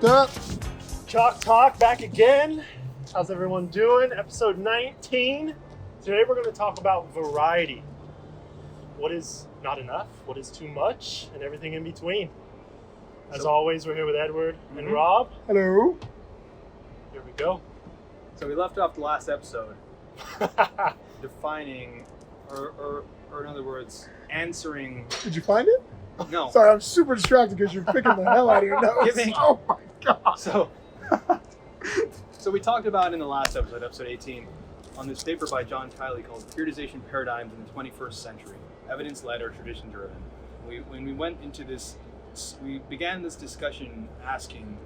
Lift up. Chalk Talk back again. How's everyone doing? Episode 19. Today we're going to talk about variety. What is not enough? What is too much? And everything in between. As always, we're here with Edward and Rob. Hello. Here we go. So we left off the last episode defining, or in other words, answering. Did you find it? No. Sorry, I'm super distracted because you're picking the hell out of your nose. Oh my god. So we talked about in the last episode, episode 18, on this paper by John Kiley called Periodization Paradigms in the 21st Century, Evidence-Led or Tradition-Driven. When we went into this, we began this discussion asking,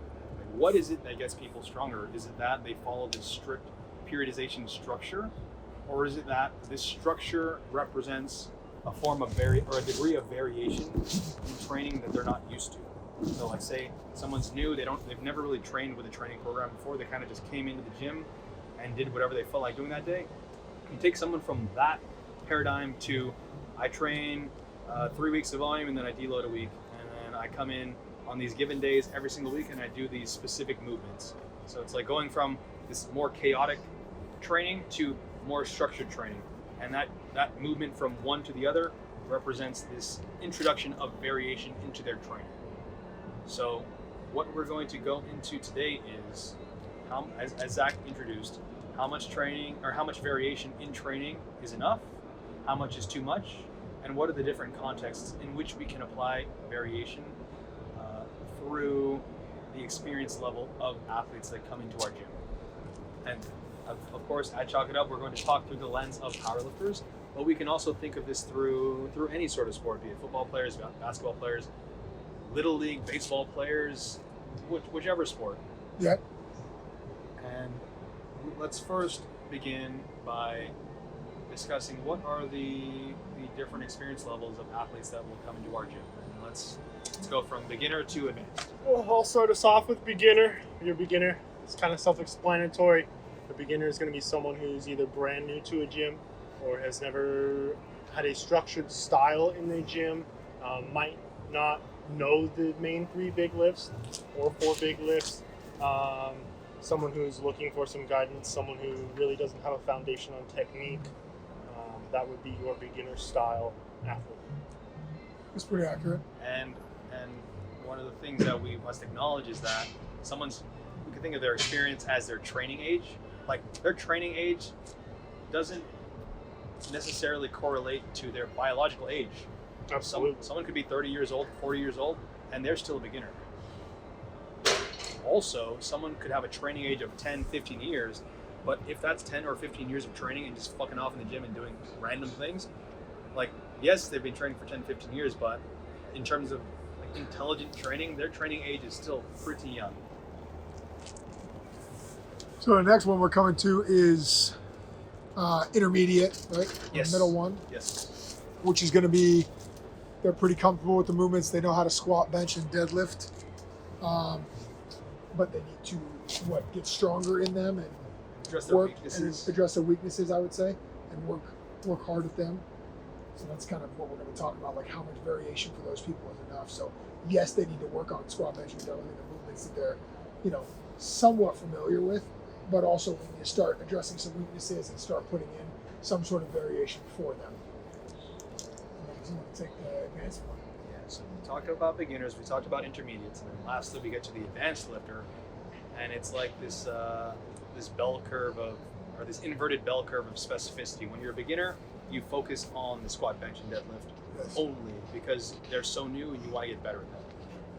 what is it that gets people stronger? Is it that they follow this strict periodization structure? Or is it that this structure represents a form of or a degree of variation in training that they're not used to? So like say someone's new, they've never really trained with a training program before, they kind of just came into the gym and did whatever they felt like doing that day. You take someone from that paradigm to, I train 3 weeks of volume and then I deload a week, and then I come in on these given days every single week and I do these specific movements. So it's like going from this more chaotic training to more structured training. And that movement from one to the other represents this introduction of variation into their training. So what we're going to go into today is, as Zac introduced, how much training or how much variation in training is enough, how much is too much, and what are the different contexts in which we can apply variation through the experience level of athletes that come into our gym. And of course, at Chalk It Up, we're going to talk through the lens of powerlifters, but we can also think of this through any sort of sport, be it football players, basketball players, little league, baseball players, whichever sport. Yep. And let's first begin by discussing what are the different experience levels of athletes that will come into our gym. And let's go from beginner to advanced. Well, I'll start us off with beginner. Your beginner is kind of self-explanatory. A beginner is going to be someone who's either brand new to a gym or has never had a structured style in the gym, might not know the main 3 big lifts or 4 big lifts, someone who's looking for some guidance, someone who really doesn't have a foundation on technique. That would be your beginner style athlete. That's pretty accurate. And one of the things that we must acknowledge is that we can think of their experience as their training age. Like their training age doesn't necessarily correlate to their biological age. Absolutely. Someone could be 30 years old, 40 years old, and they're still a beginner. Also, someone could have a training age of 10, 15 years, but if that's 10 or 15 years of training and just fucking off in the gym and doing random things, like, yes, they've been training for 10, 15 years, but in terms of like intelligent training, their training age is still pretty young. So the next one we're coming to is intermediate, right? Yes. The middle one. Yes. Which is going to be, they're pretty comfortable with the movements. They know how to squat, bench, and deadlift. But they need to, get stronger in them and Address their work weaknesses. and address their weaknesses, I would say, and work hard at them. So that's kind of what we're going to talk about, like how much variation for those people is enough. So yes, they need to work on squat, bench, and deadlift, the movements that they're, somewhat familiar with, but also we need to start addressing some weaknesses and start putting in some sort of variation for them. I'm going to take the advanced one. Yeah, so we talked about beginners, we talked about intermediates, and then lastly we get to the advanced lifter, and it's like this bell curve or this inverted bell curve of specificity. When you're a beginner, you focus on the squat, bench, and deadlift only because they're so new and you want to get better at them.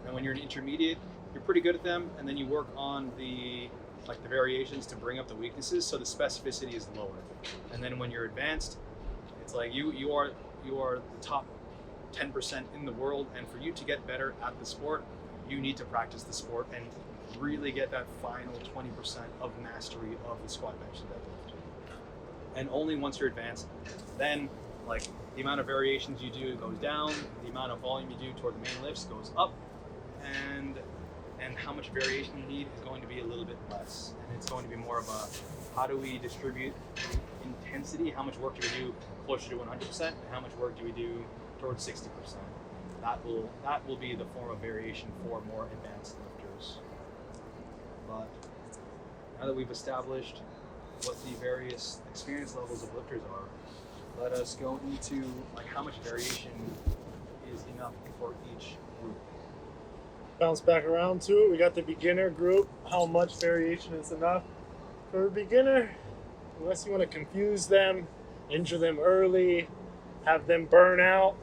And when you're an intermediate, you're pretty good at them, and then you work on the variations to bring up the weaknesses, so the specificity is lower. And then when you're advanced, it's like you are the top 10% in the world, and for you to get better at the sport, you need to practice the sport and really get that final 20% of mastery of the squat, bench, and deadlift. And only once you're advanced, then like the amount of variations you do goes down, the amount of volume you do toward the main lifts goes up, and how much variation you need is going to be a little bit less. And it's going to be more of a, how do we distribute intensity? How much work do we do closer to 100%, and how much work do we do towards 60%? That will be the form of variation for more advanced lifters. thought, now that we've established what the various experience levels of lifters are, let us go into like how much variation is enough for each group. Bounce back around to it. We got the beginner group. How much variation is enough for a beginner? Unless you want to confuse them, injure them early, have them burn out,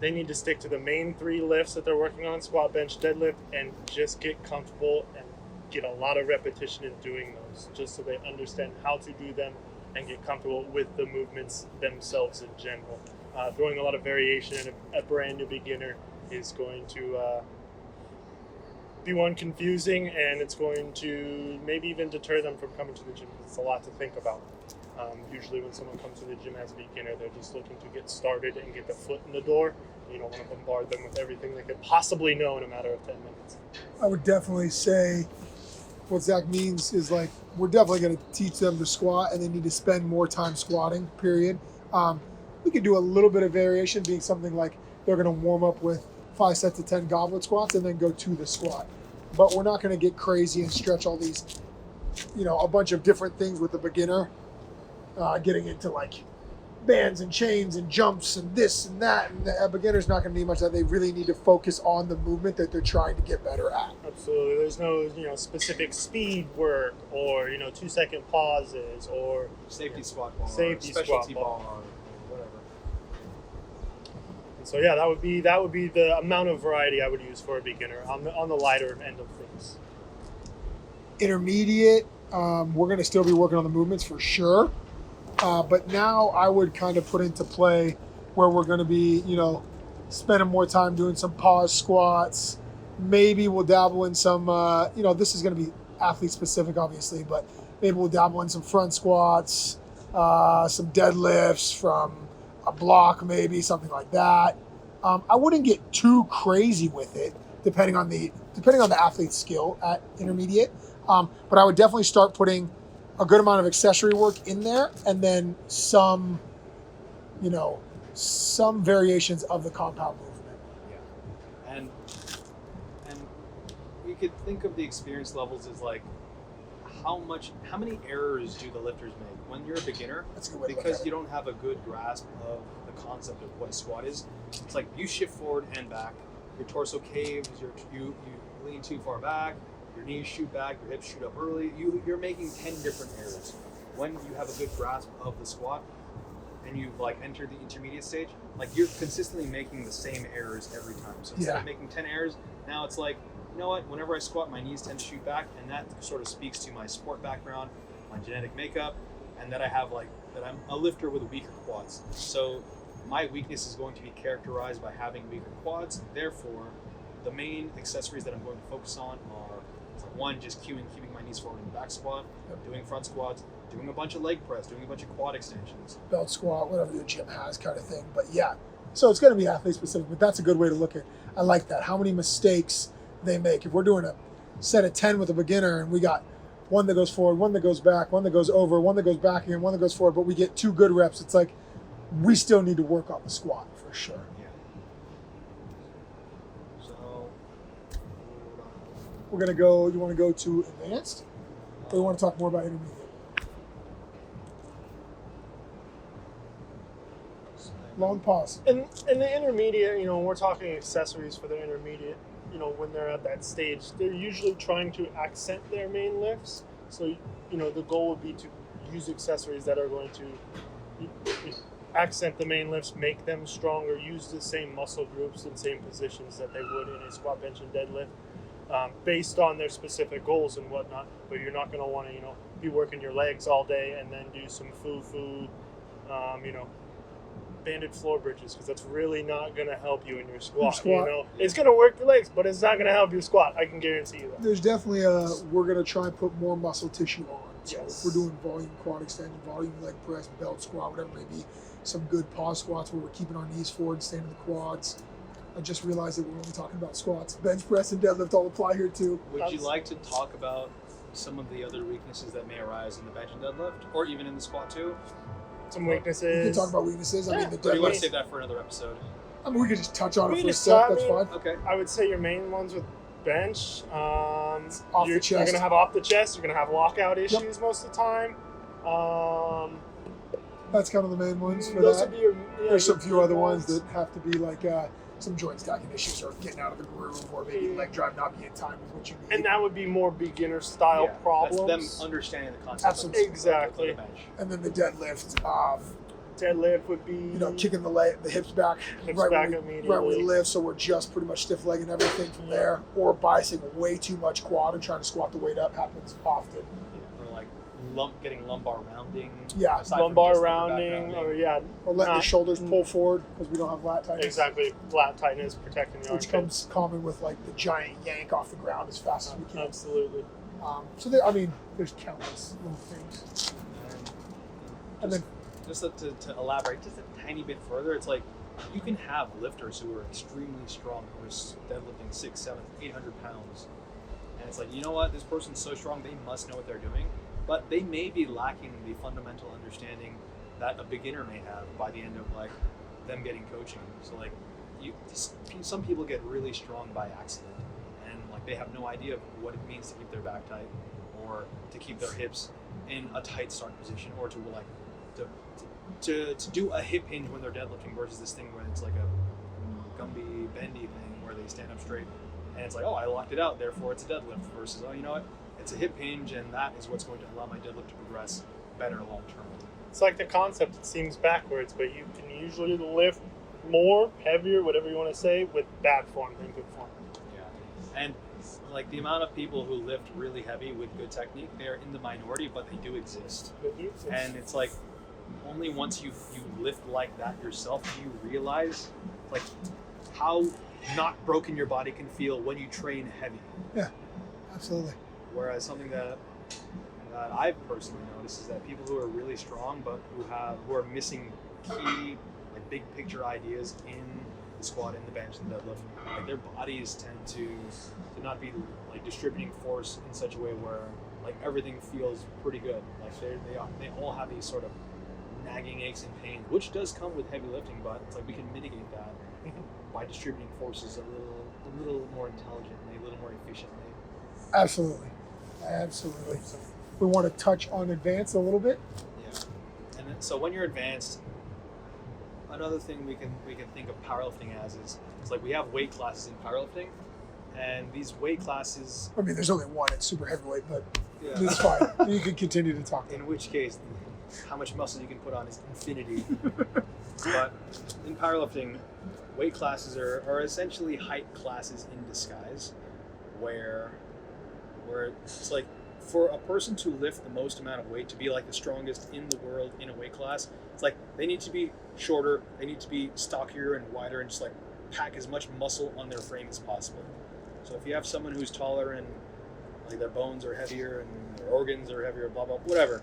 they need to stick to the main 3 lifts that they're working on, squat, bench, deadlift, and just get comfortable and get a lot of repetition in doing those, just so they understand how to do them and get comfortable with the movements themselves in general. Throwing a lot of variation in a brand new beginner is going to be one confusing, and it's going to maybe even deter them from coming to the gym. It's a lot to think about. Usually when someone comes to the gym as a beginner, they're just looking to get started and get the foot in the door. You don't want to bombard them with everything they could possibly know in a matter of 10 minutes. I would definitely say what Zach means is like, we're definitely going to teach them to squat, and they need to spend more time squatting, period. We could do a little bit of variation, being something like they're going to warm up with 5 sets of 10 goblet squats and then go to the squat. But we're not going to get crazy and stretch all these, a bunch of different things with the beginner, getting into like bands and chains and jumps and this and that. And the beginner's not going to need much of that. They really need to focus on the movement that they're trying to get better at. Absolutely. There's no, specific speed work or, 2-second pauses or Safety squat bar, safety specialty squat bar. bar, whatever. And so yeah, that would be the amount of variety I would use for a beginner on the lighter end of things. Intermediate, we're going to still be working on the movements for sure. But now I would kind of put into play where we're going to be, spending more time doing some pause squats. Maybe we'll dabble in some, this is going to be athlete specific, obviously, but maybe we'll dabble in some front squats, some deadlifts from a block, maybe something like that. I wouldn't get too crazy with it, depending on the athlete's skill at intermediate. But I would definitely start putting a good amount of accessory work in there, and then some variations of the compound movement. Yeah, and you could think of the experience levels as like how many errors do the lifters make when you're a beginner? That's a good way to look Because at it. you don't have a good grasp of the concept of what a squat is. It's like you shift forward and back, your torso caves, you lean too far back, your knees shoot back, your hips shoot up early. You're making 10 different errors. When you have a good grasp of the squat and you've like entered the intermediate stage, like you're consistently making the same errors every time. So instead of making 10 errors, now it's like, you know what, whenever I squat, my knees tend to shoot back, and that sort of speaks to my sport background, my genetic makeup, and that I'm a lifter with weaker quads. So my weakness is going to be characterized by having weaker quads. Therefore, the main accessories that I'm going to focus on are one, just keeping my knees forward in the back squat, doing front squats, doing a bunch of leg press, doing a bunch of quad extensions. Belt squat, whatever your gym has kind of thing. But yeah, so it's going to be athlete specific, but that's a good way to look at it. I like that. How many mistakes they make. If we're doing a set of 10 with a beginner and we got one that goes forward, one that goes back, one that goes over, one that goes back again, one that goes forward, but we get 2 good reps, it's like we still need to work on the squat for sure. Yeah. So We're going to go, you want to go to advanced? Or you want to talk more about intermediate? Long pause. In the intermediate, when we're talking accessories for the intermediate, when they're at that stage, they're usually trying to accent their main lifts. So, the goal would be to use accessories that are going to accent the main lifts, make them stronger, use the same muscle groups and same positions that they would in a squat, bench, and deadlift, based on their specific goals and whatnot. But you're not going to want to, be working your legs all day and then do some foo-foo, banded floor bridges, because that's really not going to help you in your squat. It's going to work your legs, but it's not going to help your squat. I can guarantee you that. There's definitely we're going to try and put more muscle tissue on. So Yes. if we're doing volume quad extension, volume leg press, belt squat, whatever it may be, some good pause squats where we're keeping our knees forward, staying in the quads. I just realized that we're only talking about squats. Bench press and deadlift all apply here too. would you like to talk about some of the other weaknesses that may arise in the bench and deadlift, or even in the squat too? Some We weaknesses. can talk about weaknesses. I mean, the Or do you want to deadlift. save that for another episode? I mean, we could just touch on We it for a just sec. talk- That's I mean- fine. Okay. I would say your main ones with bench, off the you're chest. going to have off the chest. You're going to have lockout issues most of the time. That's kind of the main ones for Those that. would be your, There's some few other ones that have to be like some joint stacking issues or getting out of the groove or maybe leg drive not being in time with what you need. And that would be more beginner style problems. That's them understanding the concept. Absolutely. Exactly. Of the bench. And then the deadlift, Deadlift would be, kicking the hips back Hips right back when we immediately. lift, so we're just pretty much stiff legging everything from there. Or biasing way too much quad and trying to squat the weight up happens often. Or like getting lumbar rounding. Yeah, aside from lumbar just the back rounding, or Or letting the shoulders pull forward because we don't have lat tightness. Exactly, lat tightness, protecting the Which armpit. comes common with like the giant yank off the ground as fast as we can. Absolutely. So there's countless little things. And then Just to elaborate just a tiny bit further, it's like you can have lifters who are extremely strong, who are deadlifting 600, 700, 800 pounds. And it's like, you know what, this person's so strong, they must know what they're doing. But they may be lacking the fundamental understanding that a beginner may have by the end of like them getting coaching. So like some people get really strong by accident, and like they have no idea of what it means to keep their back tight or to keep their hips in a tight start position, or to like to do a hip hinge when they're deadlifting versus this thing where it's like a gumby bendy thing where they stand up straight and it's like, oh, I locked it out, therefore it's a deadlift, versus, oh, you know what, it's a hip hinge and that is what's going to allow my deadlift to progress better long term. It's like the concept, it seems backwards, but you can usually lift more, heavier, whatever you want to say, with bad form than good form. Yeah. And like the amount of people who lift really heavy with good technique, they're in the minority, but they do exist. And it's like only once you lift like that yourself do you realize like how not broken your body can feel when you train heavy. Yeah, absolutely. Whereas something that I've personally noticed is that people who are really strong but who are missing key like big picture ideas in the squat, in the bench, and deadlift, like their bodies tend to not be like distributing force in such a way where like everything feels pretty good. Like they all have these sort of nagging aches and pains, which does come with heavy lifting, but it's like we can mitigate that by distributing forces a little more intelligently, a little more efficiently. Absolutely. We want to touch on advanced a little bit. Yeah. And then, so when you're advanced, another thing we can think of powerlifting as is it's like we have weight classes in powerlifting, and these weight classes. I mean, there's only one. It's super heavyweight, but Yeah. it's fine. You can continue to talk. In which case, how much muscle you can put on is infinity. But in powerlifting, weight classes are essentially height classes in disguise, where it's like for a person to lift the most amount of weight, to be like the strongest in the world in a weight class, it's like they need to be shorter, they need to be stockier and wider, and just like pack as much muscle on their frame as possible. So if you have someone who's taller and like their bones are heavier and their organs are heavier, blah blah whatever,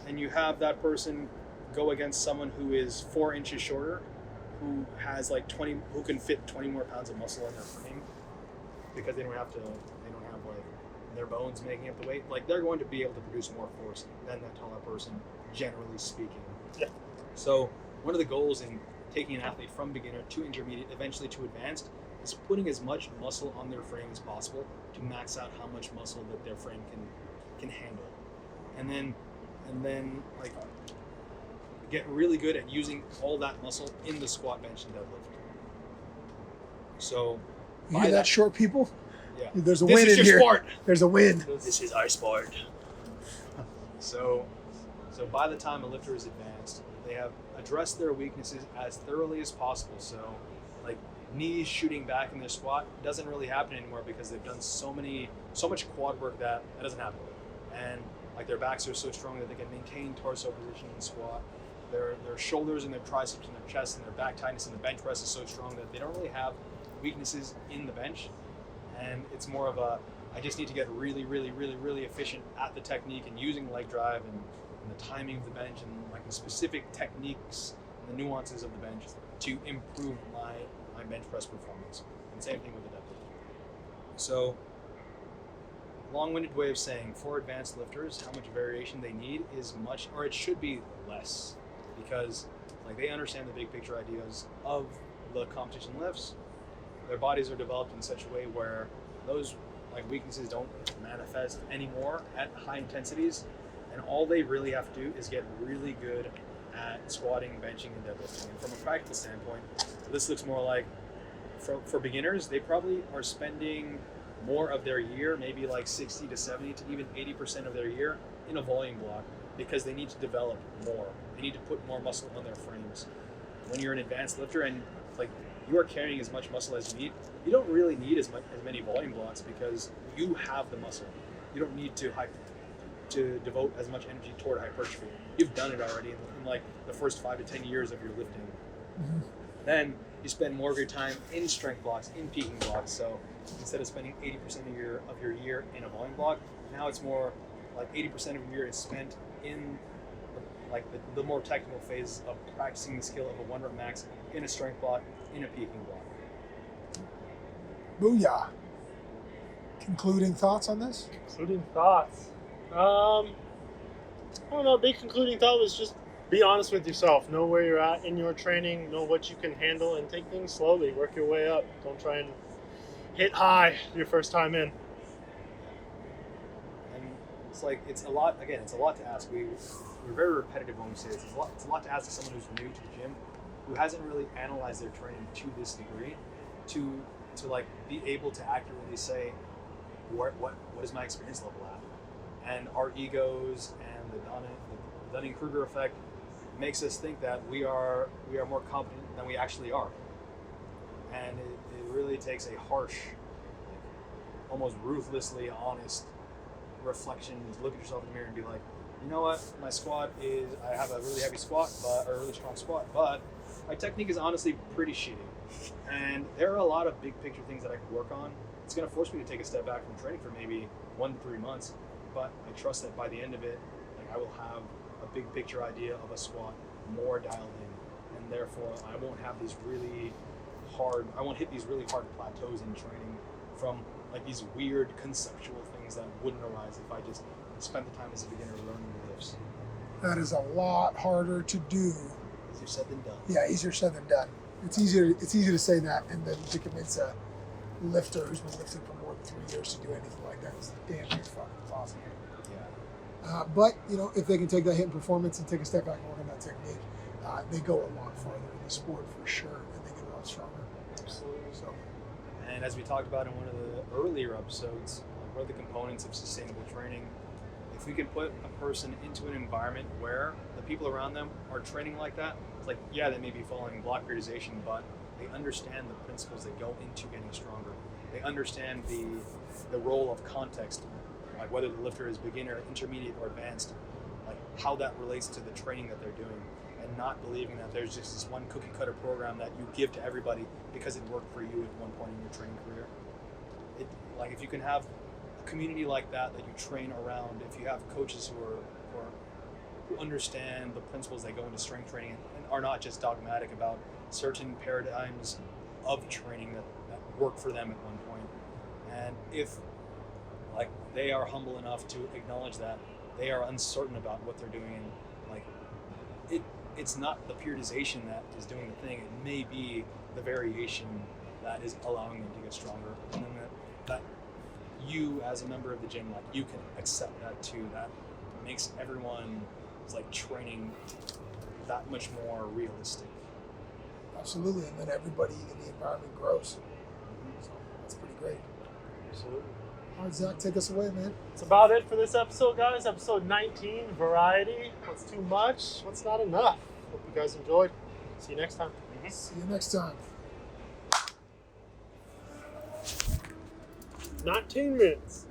and you have that person go against someone who is 4 inches shorter, who has like who can fit 20 more pounds of muscle on their frame, because they don't have like their bones making up the weight, like they're going to be able to produce more force than that taller person, generally speaking. Yeah. So one of the goals in taking an athlete from beginner to intermediate, eventually to advanced, is putting as much muscle on their frame as possible to max out how much muscle that their frame can handle, and then like get really good at using all that muscle in the squat, bench, and deadlift. So You hear that, short people? yeah, There's a this win is in your here. sport. There's a win. This is our sport. So by the time a lifter is advanced, they have addressed their weaknesses as thoroughly as possible. So like knees shooting back in their squat doesn't really happen anymore because they've done so much quad work that doesn't happen. And like their backs are so strong that they can maintain torso position in squat. Their shoulders and their triceps and their chest and their back tightness and the bench press is so strong that they don't really have weaknesses in the bench. And it's more of I just need to get really, really, really, really efficient at the technique and using leg drive and the timing of the bench and like the specific techniques and the nuances of the bench to improve my bench press performance. And same thing with the deadlift. So, long-winded way of saying, for advanced lifters, how much variation they need is much, or it should be less, because like they understand the big picture ideas of the competition lifts. Their bodies are developed in such a way where those like weaknesses don't manifest anymore at high intensities, and all they really have to do is get really good at squatting, benching, and deadlifting. And from a practical standpoint, this looks more like for beginners, they probably are spending more of their year, maybe like 60 to 70 to even 80% of their year in a volume block, because they need to develop more. They need to put more muscle on their frames. When you're an advanced lifter and like you are carrying as much muscle as you need, you don't really need as many volume blocks because you have the muscle. You don't need to devote as much energy toward hypertrophy. You've done it already in like the first 5 to 10 years of your lifting. Mm-hmm. Then you spend more of your time in strength blocks, in peaking blocks. So instead of spending 80% of your year in a volume block, now it's more like 80% of your year is spent in like the more technical phase of practicing the skill of a 1 rep max in a strength block, in a peaking block. Booyah. Concluding thoughts on this? Concluding thoughts. I don't know. A big concluding thought was just be honest with yourself. Know where you're at in your training. Know what you can handle, and take things slowly. Work your way up. Don't try and hit high your first time in. And it's like it's a lot. Again, it's a lot to ask. We're very repetitive when we say this. It's a lot to ask of someone who's new to the gym, who hasn't really analyzed their training to this degree, to like be able to accurately say what is my experience level at. And our egos and the Dunning-Kruger effect makes us think that we are more competent than we actually are. And it really takes a harsh, almost ruthlessly honest reflection to look at yourself in the mirror and be like, you know what, my squat is, I have a really heavy squat, or a really strong squat, but my technique is honestly pretty shitty. And there are a lot of big picture things that I could work on. It's going to force me to take a step back from training for maybe 1 to 3 months, but I trust that by the end of it, like I will have a big picture idea of a squat more dialed in, and therefore I won't hit these really hard plateaus in training from like these weird conceptual things that wouldn't arise if I just spent the time as a beginner learning the lifts. That is a lot harder to do. Easier said than done. Yeah, easier said than done. It's easier to say that and then to convince a lifter who's been lifting for more than 3 years to do anything like that is damn near fucking impossible. Yeah. But if they can take that hit in performance and take a step back and work on that technique, they go a lot farther in the sport for sure, and they get a lot stronger. Absolutely. So, And as we talked about in one of the earlier episodes, like what are the components of sustainable training? If we can put a person into an environment where the people around them are training like that, it's like, yeah, they may be following block periodization, but they understand the principles that go into getting stronger. They understand the role of context, like whether the lifter is beginner, intermediate, or advanced, like how that relates to the training that they're doing, and not believing that there's just this one cookie cutter program that you give to everybody because it worked for you at one point in your training career. Like if you can have a community like that you train around, if you have coaches who understand the principles that go into strength training and are not just dogmatic about certain paradigms of training that work for them at one point, and if like they are humble enough to acknowledge that they are uncertain about what they're doing, and like it's not the periodization that is doing the thing, it may be the variation that is allowing them to get stronger, and then that you as a member of the gym, like you can accept that too. That makes everyone's like training that much more realistic. absolutely, and then everybody in the environment grows. So that's pretty great. Absolutely. All right, Zach, take us away, man. That's about it for this episode, guys. Episode 19, variety. What's too much? What's not enough? Hope you guys enjoyed. See you next time. See you next time. 19 minutes.